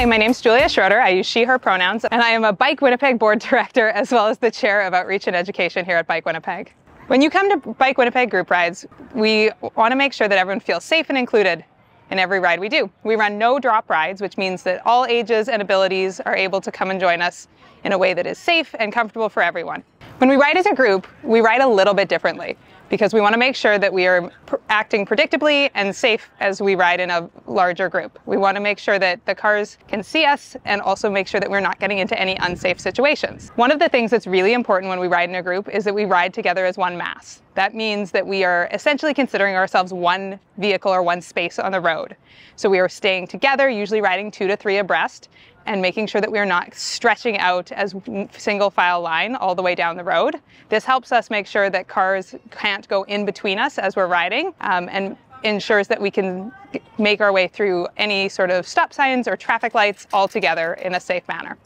Hi, my name's Julia Schroeder. I use she, her pronouns, and I am a Bike Winnipeg board director as well as the chair of outreach and education here at Bike Winnipeg. When you come to Bike Winnipeg group rides, we want to make sure that everyone feels safe and included in every ride we do. We run no drop rides, which means that all ages and abilities are able to come and join us in a way that is safe and comfortable for everyone. When we ride as a group, we ride a little bit differently because we want to make sure that we are acting predictably and safe as we ride in a larger group. We want to make sure that the cars can see us and also make sure that we're not getting into any unsafe situations. One of the things that's really important when we ride in a group is that we ride together as one mass. That means that we are essentially considering ourselves one vehicle or one space on the road. So we are staying together, usually riding 2 to 3 abreast, and making sure that we are not stretching out as single file line all the way down the road. This helps us make sure that cars can't go in between us as we're riding and ensures that we can make our way through any sort of stop signs or traffic lights all together in a safe manner.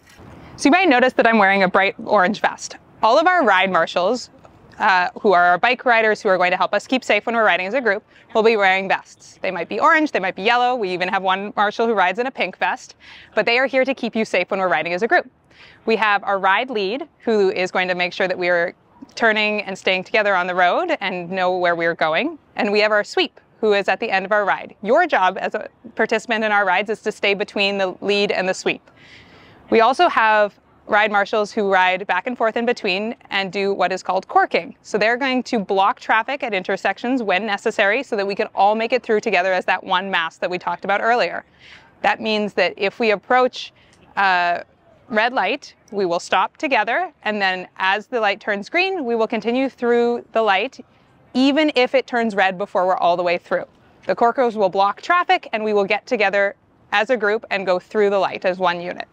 So you might notice that I'm wearing a bright orange vest. All of our ride marshals, who are our bike riders who are going to help us keep safe when we're riding as a group, will be wearing vests. They might be orange, they might be yellow. We even have one marshal who rides in a pink vest, but they are here to keep you safe when we're riding as a group. We have our ride lead, who is going to make sure that we are turning and staying together on the road and know where we're going. And we have our sweep, who is at the end of our ride. Your job as a participant in our rides is to stay between the lead and the sweep. We also have ride marshals who ride back and forth in between and do what is called corking. So they're going to block traffic at intersections when necessary so that we can all make it through together as that one mass that we talked about earlier. That means that if we approach a red light, we will stop together, and then as the light turns green, we will continue through the light, even if it turns red before we're all the way through. The corkers will block traffic and we will get together as a group and go through the light as one unit.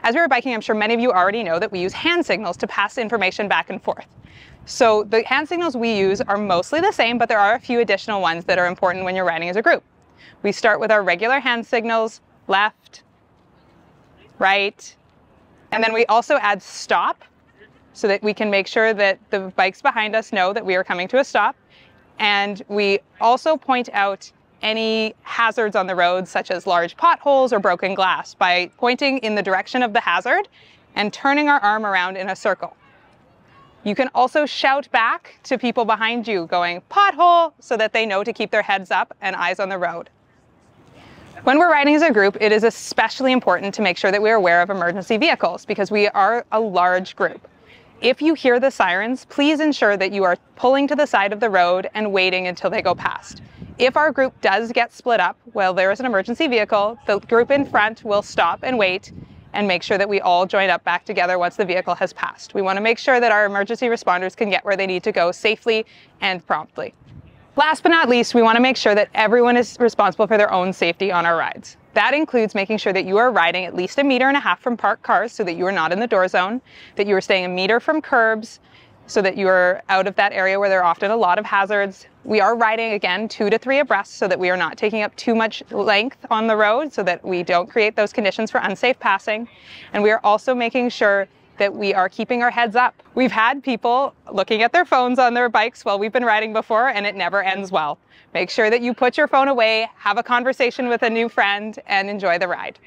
As we were biking, I'm sure many of you already know that we use hand signals to pass information back and forth. So the hand signals we use are mostly the same, but there are a few additional ones that are important when you're riding as a group. We start with our regular hand signals, left, right, and then we also add stop so that we can make sure that the bikes behind us know that we are coming to a stop. And we also point out any hazards on the road, such as large potholes or broken glass, by pointing in the direction of the hazard and turning our arm around in a circle. You can also shout back to people behind you going, "Pothole," so that they know to keep their heads up and eyes on the road. When we're riding as a group, it is especially important to make sure that we're aware of emergency vehicles because we are a large group. If you hear the sirens, please ensure that you are pulling to the side of the road and waiting until they go past. If our group does get split up while there is an emergency vehicle, the group in front will stop and wait and make sure that we all join up back together once the vehicle has passed. We want to make sure that our emergency responders can get where they need to go safely and promptly. Last but not least, we want to make sure that everyone is responsible for their own safety on our rides. That includes making sure that you are riding at least 1.5 meters from parked cars so that you are not in the door zone, that you are staying 1 meter from curbs so that you are out of that area where there are often a lot of hazards. We are riding, again, 2 to 3 abreast so that we are not taking up too much length on the road so that we don't create those conditions for unsafe passing. And we are also making sure that we are keeping our heads up. We've had people looking at their phones on their bikes while we've been riding before, and it never ends well. Make sure that you put your phone away, have a conversation with a new friend, and enjoy the ride.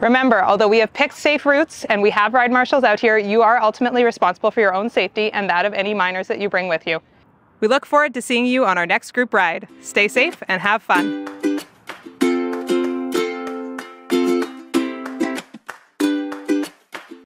Remember, although we have picked safe routes and we have ride marshals out here, you are ultimately responsible for your own safety and that of any minors that you bring with you. We look forward to seeing you on our next group ride. Stay safe and have fun.